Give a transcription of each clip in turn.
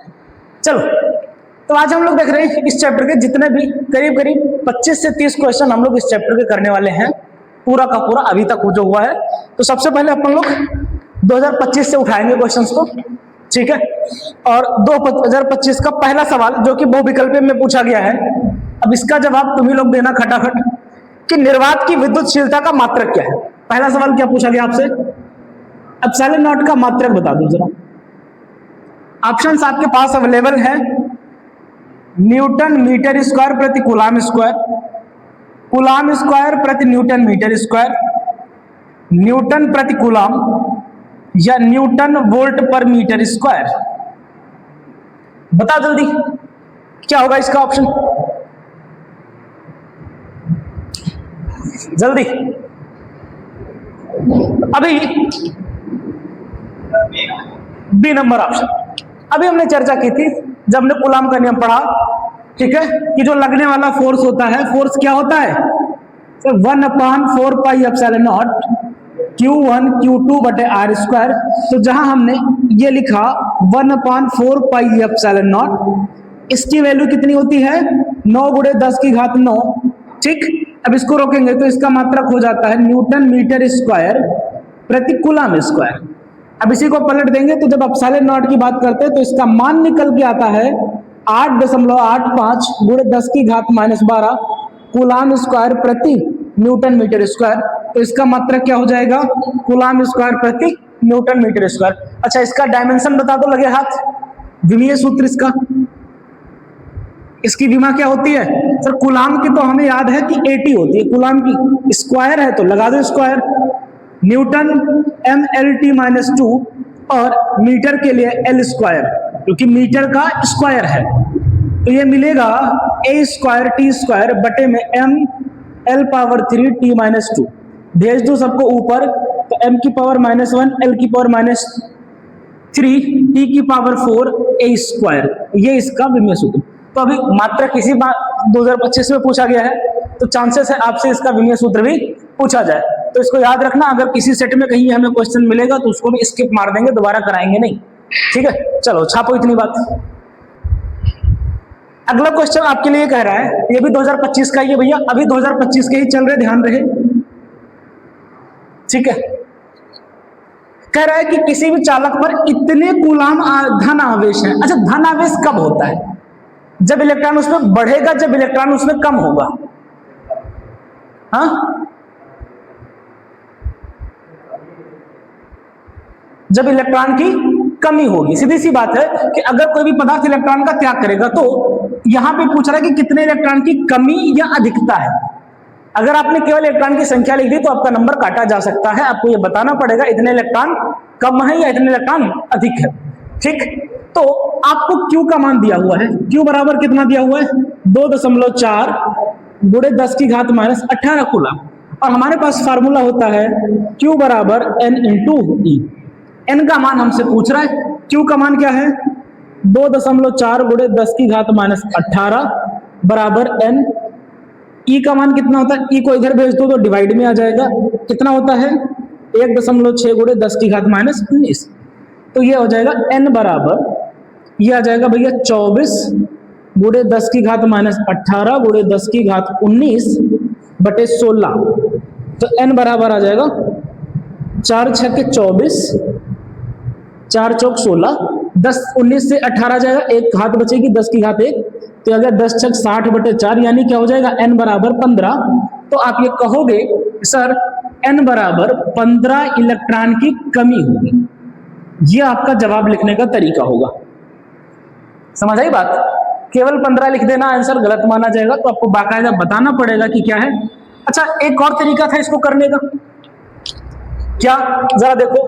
चलो, तो आज हम लोग देख रहे हैं इस चैप्टर के जितने भी करीब करीब 25 से 30 क्वेश्चन हम लोग इस चैप्टर के करने वाले हैं, पूरा का पूरा अभी तक जो हुआ है। तो सबसे पहले अपन लोग 2025 से उठाएंगे क्वेश्चंस को, ठीक है। और 2025 का पहला सवाल जो कि बहुविकल्पीय में पूछा गया है, अब इसका जवाब तुम ही लोग देना खटाखट कि निर्वात की विद्युतशीलता का मात्रक क्या है। पहला सवाल क्या पूछा गया आपसे, एप्सिलॉन नॉट का मात्रक बता दो जरा। ऑप्शंस आपके पास अवेलेबल है, न्यूटन मीटर स्क्वायर प्रति कूलाम स्क्वायर, कूलाम स्क्वायर प्रति न्यूटन मीटर स्क्वायर, न्यूटन प्रति कूलाम, या न्यूटन वोल्ट पर मीटर स्क्वायर। बता जल्दी क्या होगा इसका ऑप्शन, जल्दी। अभी बी नंबर ऑप्शन। अभी हमने चर्चा की थी जब हमने कूलाम का नियम पढ़ा, ठीक है, कि जो लगने वाला फोर्स होता है, फोर्स क्या होता है, 1/4 pi epsilon not Q1 Q2 बटे R स्क्वायर। तो जहां हमने ये लिखा 1/4 पाई एप्सिलॉन नॉट, इसकी वैल्यू कितनी होती है, 9 गुणे 10 की घात 9, ठीक। अब इसको रोकेंगे तो इसका मात्रक हो जाता है न्यूटन मीटर स्क्वायर प्रति कूलाम स्क्वायर। अब इसी को पलट देंगे तो जब एप्सिलॉन नॉट की बात करते हैं तो इसका मान निकल के आता है 8.85 गुणे 10 की घात -12 कूलाम स्क्वायर प्रति न्यूटन मीटर स्क्वायर। तो इसका मात्रक क्या हो जाएगा, कूलाम स्क्वायर प्रति न्यूटन मीटर स्क्वायर। अच्छा, इसका डायमेंशन बता दो लगे हाथ, विमीय सूत्र इसका, इसकी विमा क्या होती है सर, कूलाम की तो हमें याद है कि 80 होती है, कूलाम की स्क्वायर है तो लगा दो स्क्वायर, न्यूटन mLt-2 और मीटर के लिए L स्क्वायर, क्योंकि मीटर का स्क्वायर है तो ये मिलेगा a स्क्वायर t स्क्वायर बटे में mL⁻³ t-2। भेज दो सबको ऊपर तो m की पावर -1 L की पावर -3 t की पावर 4 a स्क्वायर, ये इसका विमीय सूत्र। तो अभी मात्र किसी बात 2025 में पूछा गया है तो चांसेस है आपसे इसका विमीय सूत्र भी पूछा जाए, तो इसको याद रखना। अगर किसी सेट में कहीं हमें क्वेश्चन मिलेगा तो उसको भी स्किप मार देंगे, दोबारा कराएंगे नहीं, ठीक है। चलो छापो इतनी बात। अगला क्वेश्चन आपके लिए कह रहा है, ये भी 2025 का ही है भैया, अभी 2025 के ही चल रहे, ध्यान रहे, ठीक है। कह रहा है कि किसी भी चालक पर इतने कूलाम धन आवेश है। अच्छा, धन आवेश कब होता है, जब इलेक्ट्रॉन उसमें बढ़ेगा, जब इलेक्ट्रॉन उसमें कम होगा। हाँ, जब इलेक्ट्रॉन की कमी होगी। सीधी सी बात है कि अगर कोई भी पदार्थ इलेक्ट्रॉन का त्याग करेगा तो यहां पे पूछ रहा है कि कितने इलेक्ट्रॉन की कमी या अधिकता है। अगर आपने केवल इलेक्ट्रॉन की संख्या लिख दी तो आपका नंबर काटा जा सकता है, आपको यह बताना पड़ेगा इतने इलेक्ट्रॉन कम है या इतने इलेक्ट्रॉन अधिक है, ठीक। तो आपको Q का मान दिया हुआ है, Q बराबर कितना दिया हुआ है, 2.4 गुणे 10 की घात -18 कूलाम, और हमारे पास फार्मूला होता है Q बराबर N × E। N का मान हमसे पूछ रहा है, Q का मान क्या है, 2.4 गुणे 10 की घात -18 बराबर N। E का मान कितना होता है, E को इधर भेज दो तो डिवाइड में आ जाएगा, कितना होता है 1.6 गुणे 10 की घात -19। तो ये हो जाएगा N बराबर, ये आ जाएगा भैया 24 गुणे 10 की घात -18 गुणे 10 की घात 19 बटे 16। तो N बराबर आ जाएगा 4 × 6 = 24, 4 × 4 = 16, 10 19 से 18 जाएगा, एक घात बचेगी 10 की घात 1, तो अगर 10 × 6 = 60 बटे 4, यानी क्या हो जाएगा N बराबर 15। तो आप ये कहोगे सर N बराबर 15 इलेक्ट्रॉन की कमी होगी, ये आपका जवाब लिखने का तरीका होगा। समझ आई बात, केवल 15 लिख देना आंसर गलत माना जाएगा, तो आपको बाकायदा बताना पड़ेगा कि क्या है। अच्छा, एक और तरीका था इसको करने का, क्या, जरा देखो,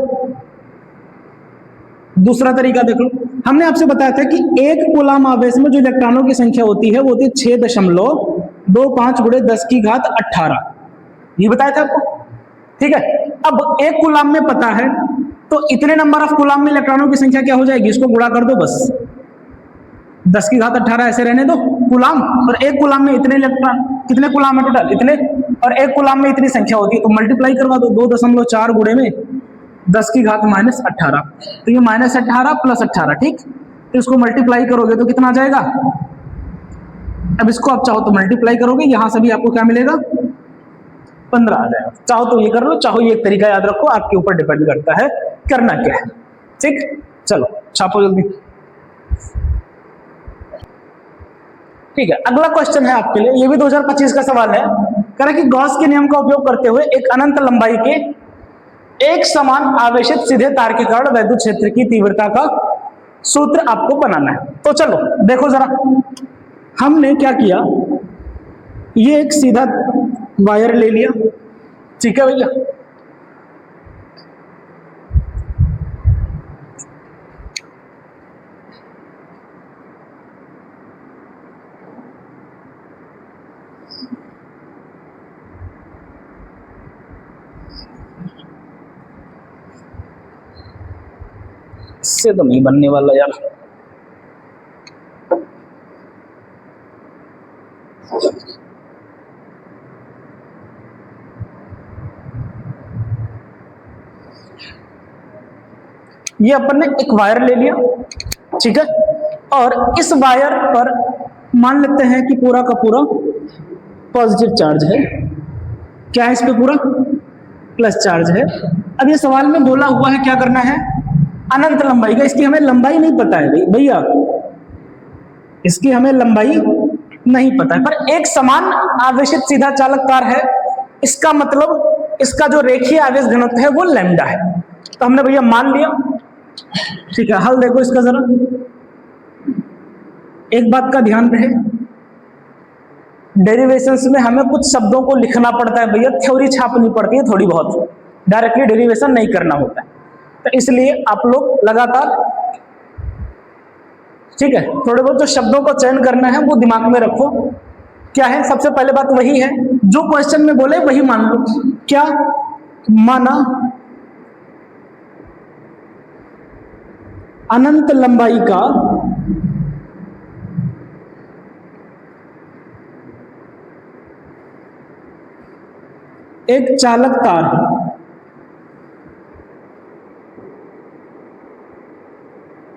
दूसरा तरीका देख लो। हमने आपसे बताया था कि एक कूलाम आवेश में जो इलेक्ट्रॉनों की संख्या होती है वो होती है 6.25 गुणे 10 की घात 18, ये बताया था आपको, ठीक है। अब एक कूलाम में पता है तो इतने नंबर ऑफ कूलाम में इलेक्ट्रॉनों की संख्या क्या हो जाएगी, इसको गुणा कर दो बस, 10 की घात 18 ऐसे रहने दो कूलाम, और एक कूलाम में इतने इलेक्ट्रॉन, कितने कूलाम है टोटल, इतने, और एक कूलाम में इतनी संख्या होती है तो मल्टीप्लाई करवा दो, 2.4 गुणे में 10 की घात -18, तो ये -18 + 18, ठीक। तो इसको मल्टीप्लाई करोगे तो कितना आ जाएगा। अब इसको आप चाहो तो मल्टीप्लाई करोगे, यहां से भी आपको क्या मिलेगा 15 आ जाएगा। चाहो तो ये कर लो, चाहो ये एक तरीका याद रखो, आपके ऊपर डिपेंड करता है करना क्या है। ठीक, चलो छापो जल्दी। ठीक है, अगला क्वेश्चन है आपके लिए, ये भी 2025 का सवाल है। कह रहा है कि गॉस के नियम का उपयोग करते हुए एक अनंत लंबाई के एक समान आवेशित सीधे तार के कारण वैद्युत क्षेत्र की तीव्रता का सूत्र आपको बनाना है। तो चलो देखो जरा, हमने क्या किया, ये एक सीधा वायर ले लिया, ठीक है भैया, इससे तो नहीं बनने वाला यार। ये अपन ने एक वायर ले लिया, ठीक है, और इस वायर पर मान लेते हैं कि पूरा का पूरा पॉजिटिव चार्ज है। क्या है इस पे पूरा प्लस चार्ज है। अब ये सवाल में बोला हुआ है क्या करना है, अनंत लंबाई का। इसकी हमें लंबाई नहीं पता है भैया, इसकी हमें लंबाई नहीं पता है, पर एक समान आवेशित सीधा चालक तार है, इसका मतलब इसका जो रेखीय आवेश घनत्व है वो लैम्डा है। तो हमने भैया मान लिया, ठीक है। हल देखो इसका जरा, एक बात का ध्यान रहे, डेरिवेशंस में हमें कुछ शब्दों को लिखना पड़ता है भैया, थ्योरी छापनी पड़ती है थोड़ी बहुत, डायरेक्टली डेरिवेशन नहीं करना होता है। तो इसलिए आप लोग लगातार, ठीक है, थोड़े बहुत जो शब्दों को चयन करना है वो दिमाग में रखो। क्या है, सबसे पहले बात वही है जो क्वेश्चन में बोले वही मान लो। क्या माना, अनंत लंबाई का एक चालक तार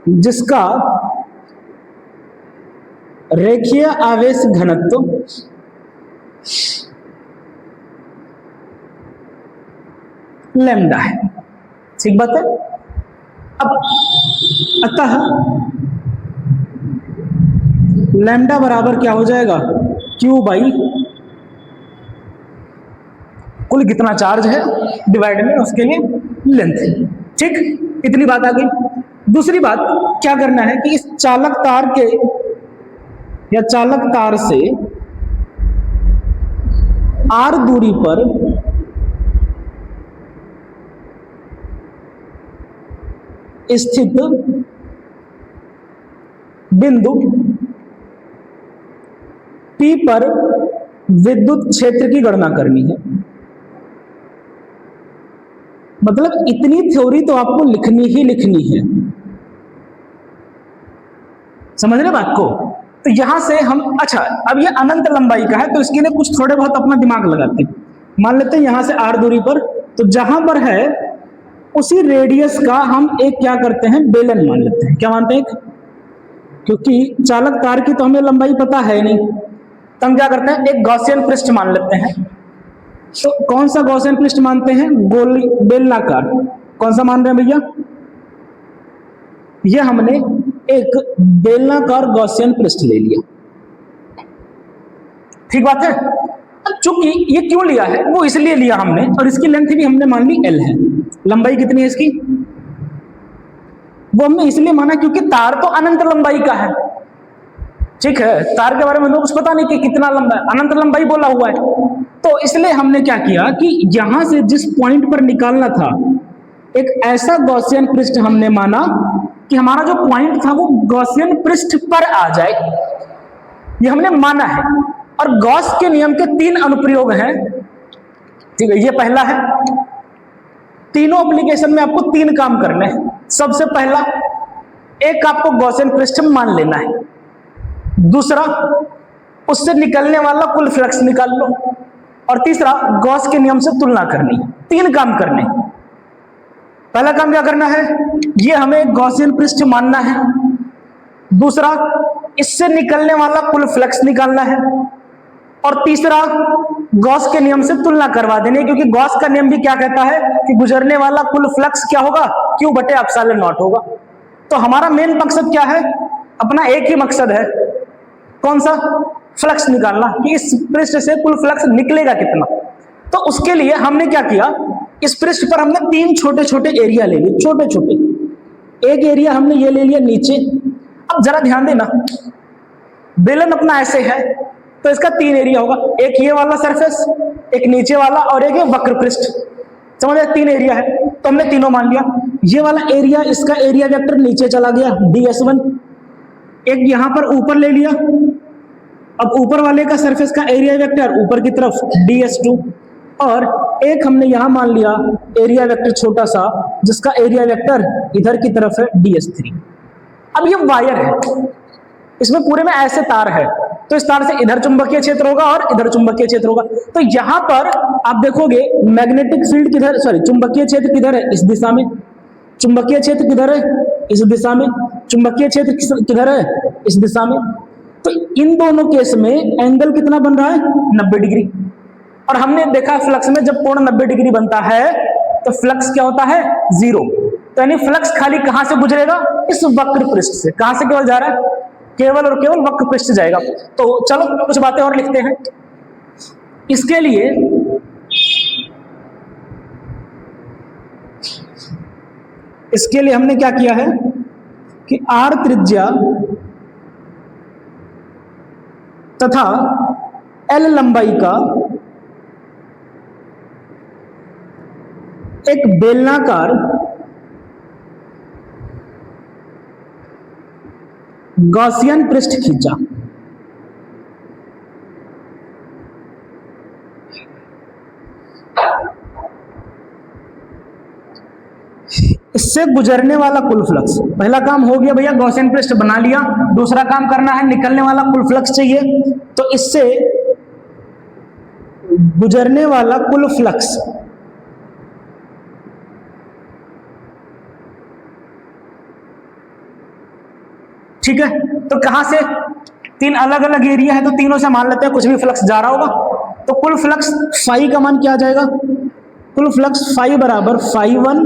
जिसका रेखीय आवेश घनत्व लैम्डा है, ठीक बात है। अब अतः लैम्डा बराबर क्या हो जाएगा, क्यू बाई कुल कितना चार्ज है डिवाइड में उसके लिए लेंथ, ठीक, इतनी बात आ गई। दूसरी बात क्या करना है कि इस चालक तार के या चालक तार से r दूरी पर स्थित बिंदु P पर विद्युत क्षेत्र की गणना करनी है। मतलब इतनी थ्योरी तो आपको लिखनी ही लिखनी है, समझ रहे बात को। तो यहां से हम, अच्छा अब ये अनंत लंबाई का है तो इसके लिए कुछ थोड़े बहुत अपना दिमाग लगाते हैं। मान लेते हैं यहां से r दूरी पर, तो जहां पर है उसी रेडियस का हम एक क्या करते हैं, बेलन मान लेते हैं। क्या मानते हैं, क्योंकि चालक तार की तो हमें लंबाई पता है नहीं, तो हम क्या करते हैं, एक गॉसियन पृष्ठ मान लेते हैं। तो कौन सा गॉसियन पृष्ठ मानते हैं, गोली बेलनाकार। कौन सा मान रहे हैं भैया, ये हमने एक बेलनाकार गॉसियन पृष्ठ ले लिया, ठीक बात है। अब चूंकि ये क्यों लिया है, वो इसलिए लिया हमने, और इसकी लेंथ भी हमने मान ली l है। लंबाई कितनी है इसकी, वो हमने इसलिए माना क्योंकि तार तो अनंत लंबाई का है, ठीक है। तार के बारे में तो कुछ पता नहीं कि कितना लंबा है, अनंत लंबाई बोला हुआ है। तो इसलिए हमने क्या किया कि यहां से जिस पॉइंट पर निकालना था, एक ऐसा गॉसियन पृष्ठ हमने माना कि हमारा जो पॉइंट था वो गॉसियन पृष्ठ पर आ जाए, ये हमने माना है। और गॉस के नियम के 3 अनुप्रयोग हैं, ठीक है। ये पहला है, तीनों एप्लीकेशन में आपको 3 काम करने हैं। सबसे पहला, एक आपको गॉसियन पृष्ठ मान लेना है। दूसरा, उससे निकलने वाला कुल फ्लक्स निकाल लो। और तीसरा, गॉस के नियम से तुलना करनी। 3 काम करने। पहला काम क्या करना है, ये हमें गॉसियन पृष्ठ मानना है। दूसरा, इससे निकलने वाला कुल फ्लक्स निकालना है, और तीसरा, गॉस के नियम से तुलना करवा देनी, क्योंकि गॉस का नियम भी क्या कहता है कि गुजरने वाला कुल फ्लक्स क्या होगा, Q बटे एप्सिलॉन नॉट होगा। तो हमारा मेन मकसद क्या है, अपना एक ही मकसद है, कौन सा, फ्लक्स निकालना, कि इस पृष्ठ से कुल फ्लक्स निकलेगा कितना। तो उसके लिए हमने क्या किया, इस पृष्ठ पर हमने 3 छोटे छोटे एरिया ले लिए, छोटे छोटे। एक एरिया हमने ये ले लिया नीचे। अब जरा ध्यान देना, बेलन अपना ऐसे है तो इसका 3 एरिया होगा, एक ये वाला सरफेस, एक नीचे वाला, और एक वक्र पृष्ठ। समझ आया, 3 एरिया है, तो हमने तीनों मान लिया। ये वाला एरिया, इसका एरिया वेक्टर नीचे चला गया ds1, एक यहां पर ऊपर ले लिया, अब ऊपर वाले का सरफेस का एरिया वेक्टर ऊपर की तरफ ds2, और एक हमने यहां मान लिया एरिया वेक्टर छोटा सा, जिसका एरिया वेक्टर इधर की तरफ है ds3। अब ये वायर है, इसमें पूरे में ऐसे तार है, तो इस तार से इधर चुंबकीय क्षेत्र होगा और इधर चुंबकीय क्षेत्र होगा। तो यहां पर आप देखोगे मैग्नेटिक फील्ड किधर, सॉरी चुंबकीय क्षेत्र किधर है, इस दिशा में, चुंबकीय क्षेत्र किधर है, इस दिशा में, चुंबकीय क्षेत्र किधर है, इस दिशा में। तो इन दोनों केस में एंगल कितना बन रहा है, 90 डिग्री। और हमने देखा फ्लक्स में जब कोण 90 डिग्री बनता है तो फ्लक्स क्या होता है, 0। तो यानी फ्लक्स खाली कहां से गुजरेगा, इस वक्र पृष्ठ से। कहां से केवल जा रहा है, केवल और केवल वक्र पृष्ठ से जाएगा। तो चलो कुछ बातें और लिखते हैं। इसके लिए हमने क्या किया है कि r त्रिज्या तथा l लंबाई का एक बेलनाकार गॉसियन पृष्ठ खींचा। इससे गुजरने वाला कुल फ्लक्स, पहला काम हो गया भैया, गॉसियन पृष्ठ बना लिया। दूसरा काम करना है, निकलने वाला कुल फ्लक्स चाहिए। तो इससे गुजरने वाला कुल फ्लक्स ठीक है। तो कहां से, 3 अलग अलग एरिया है, तो तीनों से मान लेते हैं कुछ भी फ्लक्स जा रहा होगा। तो कुल फ्लक्स फाई का मान क्या आ जाएगा, कुल फ्लक्स फाई बराबर φ1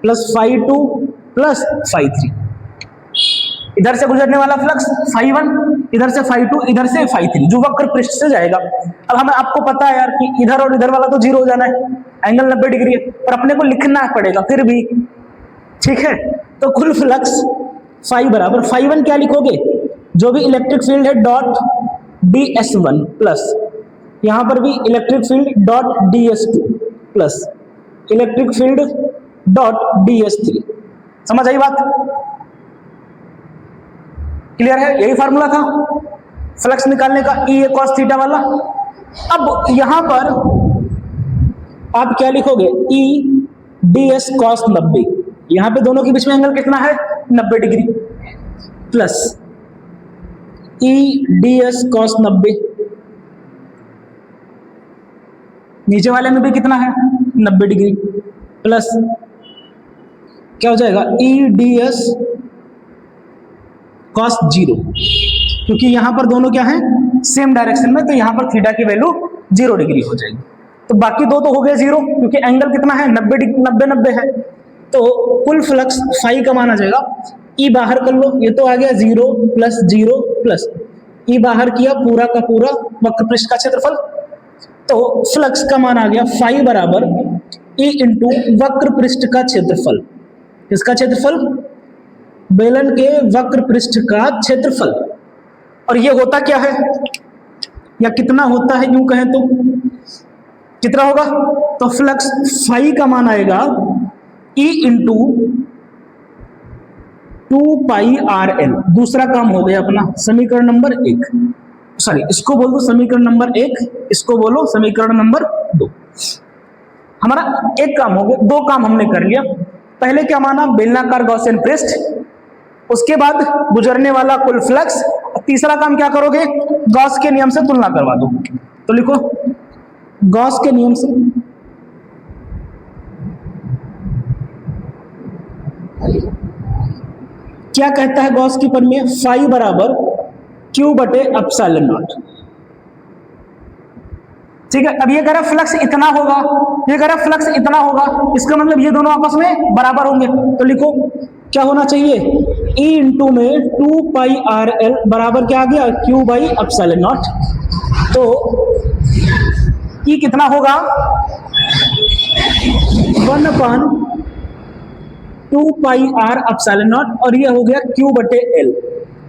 प्लस φ2 प्लस φ3। इधर से गुजरने वाला फ्लक्स φ1, इधर से φ2, इधर से φ3, जो वक्र पृष्ठ से जाएगा। अब हमें, आपको पता है यार कि इधर और इधर वाला तो 0 हो जाना है, एंगल 90 डिग्री है, पर अपने को लिखना पड़ेगा फिर भी, ठीक है। तो कुल फ्लक्स फाई बराबर φ1 क्या लिखोगे, जो भी इलेक्ट्रिक फील्ड है डॉट ds1 प्लस यहां पर भी electric field dot ds2 plus electric field dot ds3। समझ आई बात, क्लियर है, यही फार्मूला था फ्लक्स निकालने का, E cos थीटा वाला। अब यहां पर आप क्या लिखोगे, E ds cos 90, यहां पे दोनों के बीच में एंगल कितना है, 90 degree, plus E ds cos 90, नीचे वाले में भी कितना है, 90 डिग्री, प्लस क्या हो जाएगा, E ds cos 0, क्योंकि यहां पर दोनों क्या है, सेम डायरेक्शन में, तो यहां पर थीटा की वैल्यू 0 डिग्री हो जाएगी। तो बाकी दो तो हो गए 0, क्योंकि एंगल कितना है, 90 है। तो कुल फ्लक्स फाई का मान आ जाएगा, ई बाहर कर लो, ये तो आ गया 0 प्लस 0 प्लस ई बाहर किया, पूरा का पूरा वक्र पृष्ठ का क्षेत्रफल। तो फ्लक्स का मान आ गया फाई बराबर ई इंटू वक्र पृष्ठ का क्षेत्रफल। इसका क्षेत्रफल, बेलन के वक्र पृष्ठ का क्षेत्रफल। और ये होता क्या है, या कितना होता है, यूं कहें तो कितना होगा, तो फ्लक्स फाई का मान आएगा E इंटू 2πrl। दूसरा काम हो गया अपना समीकरण नंबर 1, सॉरी इसको बोल दो समीकरण नंबर 1, इसको बोलो समीकरण नंबर 2। हमारा एक काम हो गया, 2 काम हमने कर लिया। पहले क्या माना, बेलनाकार गॉसियन पृष्ठ, उसके बाद गुजरने वाला कुल फ्लक्स। तीसरा काम क्या करोगे, गॉस के नियम से तुलना करवा दो। तो लिखो गॉस के नियम से क्या कहता है गॉस की प्रमेय, फाई बराबर क्यू बटे एप्सिलॉन नॉट। ठीक है, अब ये कह रहा फ्लक्स इतना होगा, ये कह रहा फ्लक्स इतना होगा, इसका मतलब ये दोनों आपस में बराबर होंगे। तो लिखो क्या होना चाहिए, E इंटू में 2 पाई आर एल बराबर क्या आ गया, क्यू बाई एप्सिलॉन नॉट। तो E कितना होगा, 1/2 पाई आर एप्सिलॉन नॉट, और ये हो गया क्यू बटे एल।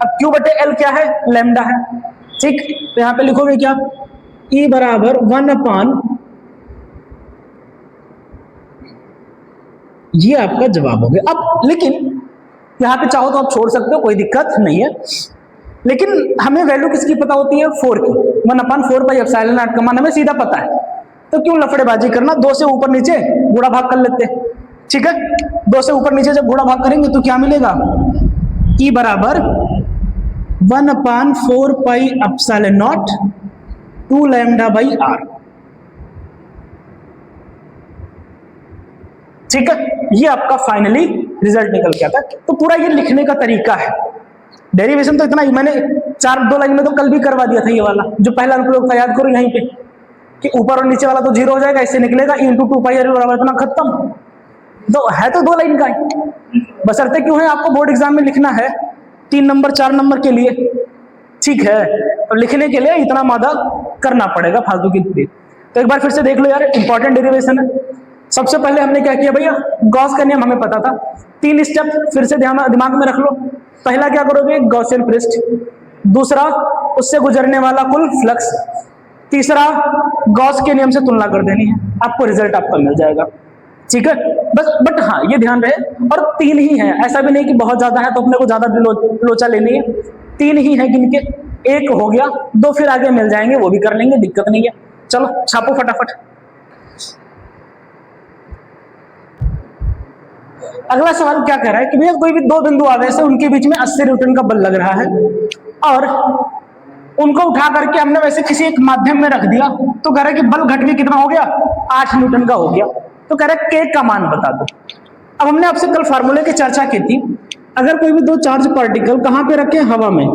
अब क्यू बटे एल क्या है, लैम्डा है। ठीक, तो यहां पे लिखोगे क्या, E बराबर 1/, ये आपका जवाब हो गया। अब लेकिन यहां पे चाहो तो आप छोड़ सकते हो, कोई दिक्कत नहीं है, लेकिन हमें वैल्यू किसकी पता होती है, 4 की। 1/4 पाई एप्सिलॉन नॉट का मान हमें सीधा पता है, तो क्यों लफड़ेबाजी करना, 2 से ऊपर नीचे गुणा भाग कर लेते हैं। ठीक है, 2 से ऊपर नीचे जब गुणा भाग करेंगे तो क्या मिलेगा, E बराबर 1/4 pi epsilon naught 2 lambda by r. ठीक है, ये आपका फाइनली रिजल्ट निकल के आता है। तो पूरा ये लिखने का तरीका है। डेरिवेशन तो इतना ही मैंने 2 लाइन में तो कल भी करवा दिया था, ये वाला जो पहला अनुप्रयोग था, याद करो यहीं पे कि ऊपर और नीचे वाला तो 0 हो जाएगा, इससे निकलेगा E इंटू 2 पाई आर बराबर इतना, खत्म। तो है तो 2 लाइन का ही, बशर्ते क्यों है आपको बोर्ड एग्जाम में लिखना है 3 नंबर 4 नंबर के लिए। ठीक है, तो लिखने के लिए इतना मादा करना पड़ेगा फालतू की। तो एक बार फिर से देख लो यार, इंपॉर्टेंट डेरिवेशन है। सबसे पहले हमने क्या किया भैया, गॉस का नियम हमें पता था, 3 स्टेप फिर से दिमाग में रख लो। पहला क्या करोगे, गॉसियन पृष्ठ, दूसरा उससे गुजरने वाला कुल फ्लक्स, तीसरा गॉस के नियम से तुलना कर देनी है, आपको रिजल्ट आपका मिल जाएगा। ठीक है, बस बट हाँ ये ध्यान रहे, और 3 ही है, ऐसा भी नहीं कि बहुत ज्यादा है तो अपने को ज्यादा लोचा लेनी है। 3 ही है गिनके, 1 हो गया, 2 फिर आगे मिल जाएंगे, वो भी कर लेंगे, दिक्कत नहीं है। चलो छापो फटाफट। अगला सवाल क्या कह रहा है कि भैया कोई भी 2 बिंदु आवेश है, उनके बीच में 80 न्यूटन का बल लग रहा है, और उनको उठा करके हमने वैसे किसी एक माध्यम में रख दिया, तो कह रहा है कि बल घट के कितना हो गया, 8 न्यूटन का हो गया। तो कह रहा है के का मान बता दो। अब हमने आपसे कल फार्मूले की चर्चा की थी, अगर कोई भी 2 चार्ज पार्टिकल कहां पे रखे, हवा में,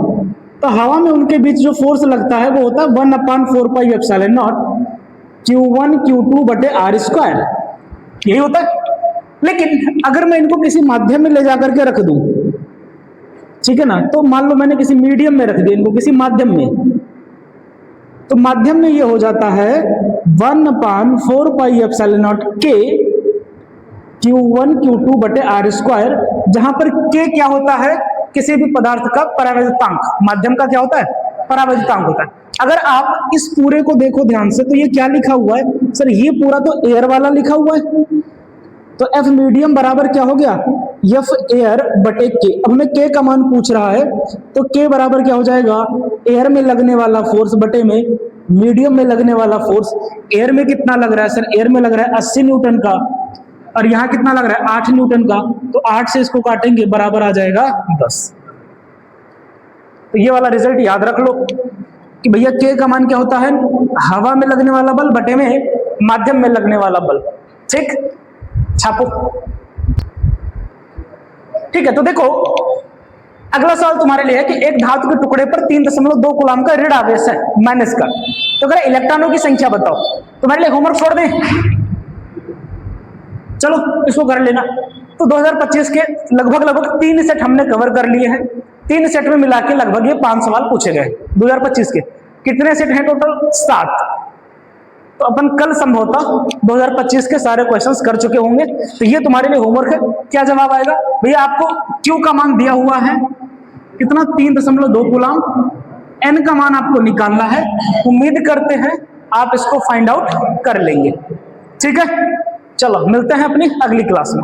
तो हवा में उनके बीच जो फोर्स लगता है वो होता है 1/4 pi epsilon not Q1 Q2 बटे R स्क्वायर, यही होता है। लेकिन अगर मैं इनको किसी माध्यम में ले जाकर के रख दूं, ठीक है ना, तो मान लो मैंने किसी मीडियम में रख दिया इनको, किसी माध्यम में, तो माध्यम में ये हो जाता है 1/4 pi epsilon not K Q1 Q2 बटे R स्क्वायर, जहां पर K क्या होता है, किसी भी पदार्थ का परावैद्युतांक, माध्यम का क्या होता है, परावैद्युतांक होता है। अगर आप इस पूरे को देखो ध्यान से, तो ये क्या लिखा हुआ है सर, ये पूरा तो एयर वाला लिखा हुआ है, तो F मीडियम बराबर क्या हो गया, F एयर बटे K। अब हमें K का मान पूछ रहा है, तो K बराबर क्या हो जाएगा, एयर में लगने वाला फोर्स बटे में मीडियम में लगने वाला फोर्स। एयर में कितना लग रहा है सर, एयर में लग रहा है 80 न्यूटन का, और यहां कितना लग रहा है 8 न्यूटन का, तो 8 से इसको काटेंगे बराबर आ जाएगा 10। तो ये वाला रिजल्ट याद रख लो कि भैया K का मान क्या होता है, हवा में लगने वाला बल बटे में माध्यम में लगने वाला बल। ठीक, छापो। ठीक है, तो देखो अगला सवाल तुम्हारे लिए है कि एक धातु के टुकड़े पर 3.2 कूलम का ऋण आवेश है, माइनस का, तो अगर इलेक्ट्रॉनों की संख्या बताओ। तुम्हारे लिए होमवर्क छोड़ दें, चलो इसको कर लेना। तो 2025 के लगभग 3 सेट हमने कवर कर लिए हैं, 3 सेट में मिला के लगभग ये 5 सवाल पूछे गए 2025 के। कितने सेट हैं टोटल, 7। तो अपन कल संभवतः 2025 के सारे क्वेश्चंस कर चुके होंगे। तो ये तुम्हारे लिए होमवर्क है। क्या जवाब आएगा भैया, आपको Q का मान दिया हुआ है कितना, 3.2 कूलम, N का मान आपको निकालना है। उम्मीद करते हैं आप इसको फाइंड आउट कर लेंगे। ठीक है, चलो मिलते हैं अपनी अगली क्लास में।